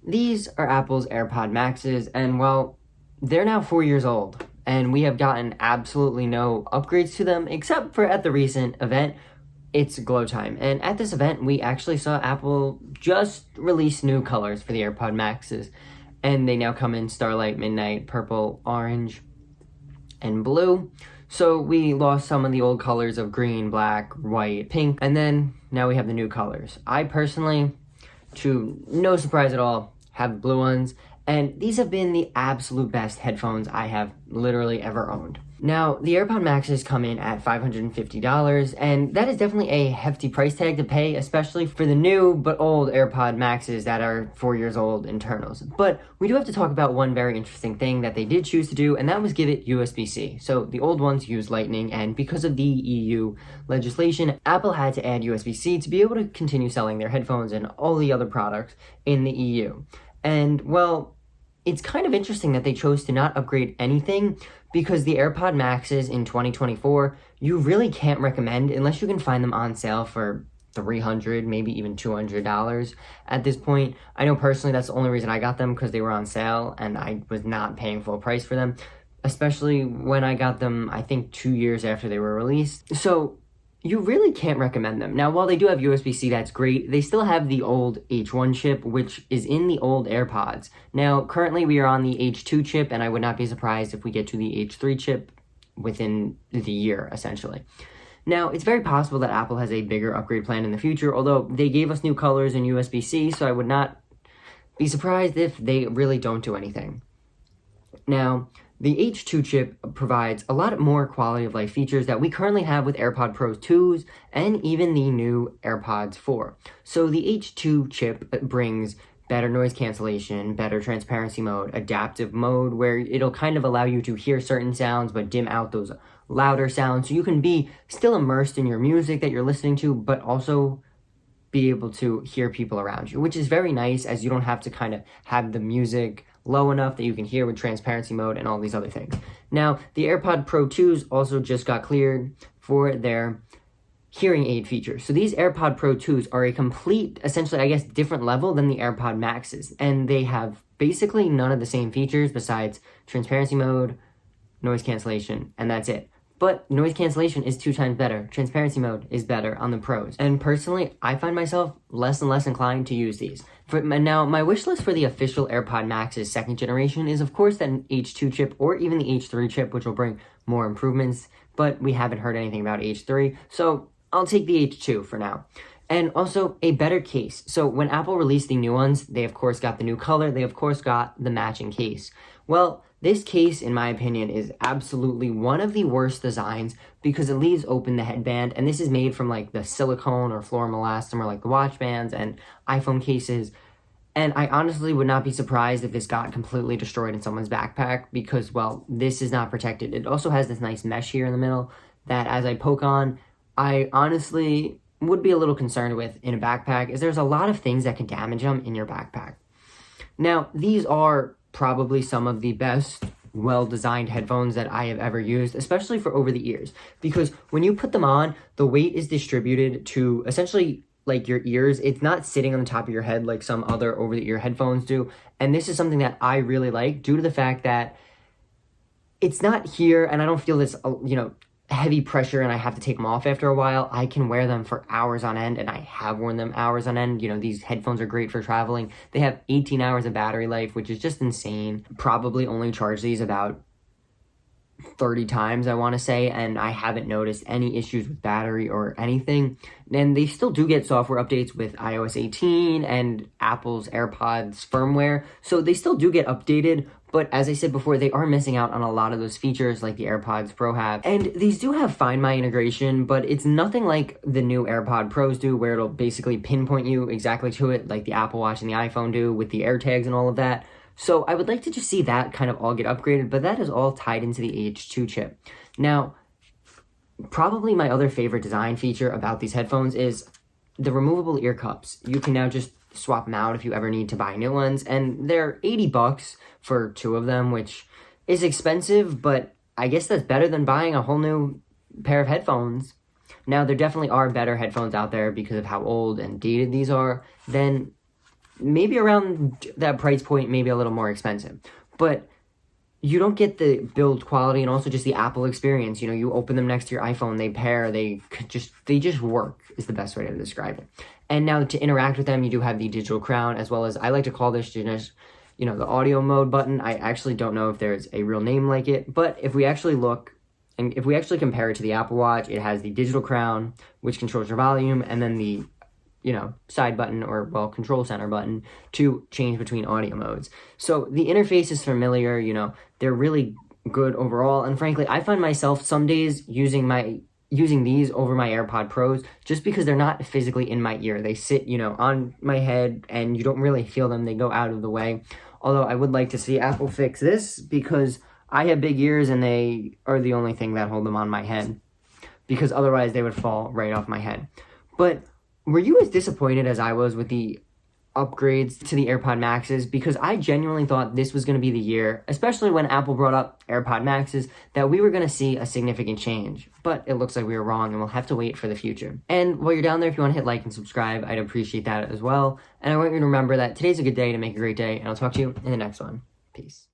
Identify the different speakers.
Speaker 1: these are Apple's AirPod Maxes, and well, they're now 4 years old, and we have gotten absolutely no upgrades to them, except for at the recent event, it's Glow Time. And at this event, we actually saw Apple just release new colors for the AirPod Maxes, and they now come in Starlight, Midnight, Purple, Orange, and Blue. So we lost some of the old colors of green, black, white, pink, and then now we have the new colors. I personally, to no surprise at all, have the blue ones, and these have been the absolute best headphones I have literally ever owned. Now, the AirPod Maxes come in at $550, and that is definitely a hefty price tag to pay, especially for the new but old AirPod Maxes that are 4 years old internals. But we do have to talk about one very interesting thing that they did choose to do, and that was give it USB-C. So the old ones use Lightning, and because of the EU legislation, Apple had to add USB-C to be able to continue selling their headphones and all the other products in the EU. And, well, it's kind of interesting that they chose to not upgrade anything, because the AirPod Maxes in 2024, you really can't recommend unless you can find them on sale for $300, maybe even $200 at this point. I know personally that's the only reason I got them, because they were on sale and I was not paying full price for them, especially when I got them, I think 2 years after they were released. So you really can't recommend them. Now, while they do have USB-C, that's great. They still have the old H1 chip, which is in the old AirPods. Now, currently we are on the H2 chip, and I would not be surprised if we get to the H3 chip within the year, essentially. Now, it's very possible that Apple has a bigger upgrade plan in the future, although they gave us new colors in USB-C, so I would not be surprised if they really don't do anything. Now, the H2 chip provides a lot more quality of life features that we currently have with AirPod Pro 2s and even the new AirPods 4. So the H2 chip brings better noise cancellation, better transparency mode, adaptive mode, where it'll kind of allow you to hear certain sounds but dim out those louder sounds, so you can be still immersed in your music that you're listening to, but also be able to hear people around you, which is very nice, as you don't have to kind of have the music low enough that you can hear with transparency mode and all these other things. Now, the AirPod Pro 2s also just got cleared for their hearing aid features. So these AirPod Pro 2s are a complete, essentially, I guess, different level than the AirPod Maxes, and they have basically none of the same features besides transparency mode, noise cancellation, and that's it. But noise cancellation is 2 times better. Transparency mode is better on the Pros. And personally, I find myself less and less inclined to use these. Now, my wish list for the official AirPod Max's second generation is, of course, that an H2 chip or even the H3 chip, which will bring more improvements. But we haven't heard anything about H3, so I'll take the H2 for now. And also a better case. So when Apple released the new ones, they of course got the new color. They of course got the matching case. Well, this case, in my opinion, is absolutely one of the worst designs because it leaves open the headband, and this is made from like the silicone or fluoroelastomer, like the watch bands and iPhone cases. And I honestly would not be surprised if this got completely destroyed in someone's backpack because, well, this is not protected. It also has this nice mesh here in the middle that as I poke on, I honestly would be a little concerned with in a backpack, is there's a lot of things that can damage them in your backpack. Now, these are probably some of the best well-designed headphones that I have ever used, especially for over-the-ears, because when you put them on, the weight is distributed to essentially like your ears. It's not sitting on the top of your head like some other over-the-ear headphones do, and this is something that I really like due to the fact that it's not here, and I don't feel this, heavy pressure and I have to take them off after a while. I can wear them for hours on end, and I have worn them hours on end. These headphones are great for traveling. They have 18 hours of battery life, which is just insane. Probably only charge these about 30 times, I want to say, and I haven't noticed any issues with battery or anything. And they still do get software updates with iOS 18 and Apple's AirPods firmware, so they still do get updated. But as I said before, they are missing out on a lot of those features like the AirPods Pro have. And these do have Find My integration, but it's nothing like the new AirPod Pros do, where it'll basically pinpoint you exactly to it like the Apple Watch and the iPhone do with the AirTags and all of that. So I would like to just see that kind of all get upgraded, but that is all tied into the H2 chip. Now, probably my other favorite design feature about these headphones is the removable ear cups. You can now just swap them out if you ever need to buy new ones, and they're $80 for 2 of them, which is expensive, but I guess that's better than buying a whole new pair of headphones. Now, there definitely are better headphones out there because of how old and dated these are than maybe around that price point, maybe a little more expensive. But you don't get the build quality and also just the Apple experience. You know, you open them next to your iPhone, they pair, they just work is the best way to describe it. And now to interact with them, you do have the digital crown, as well as, I like to call this just, you know, the audio mode button. I actually don't know if there's a real name like it, but if we actually look, and if we actually compare it to the Apple Watch, it has the digital crown, which controls your volume, and then the, you know, side button, or, well, control center button to change between audio modes. So the interface is familiar, you know, they're really good overall. And frankly, I find myself some days using these over my AirPod Pros just because they're not physically in my ear. They sit, you know, on my head and you don't really feel them. They go out of the way. Although I would like to see Apple fix this, because I have big ears and they are the only thing that hold them on my head, because otherwise they would fall right off my head. But were you as disappointed as I was with the upgrades to the AirPod Maxes? Because I genuinely thought this was going to be the year, especially when Apple brought up AirPod Maxes, that we were going to see a significant change. But it looks like we were wrong, and we'll have to wait for the future. And while you're down there, if you want to hit like and subscribe, I'd appreciate that as well. And I want you to remember that today's a good day to make a great day, and I'll talk to you in the next one. Peace.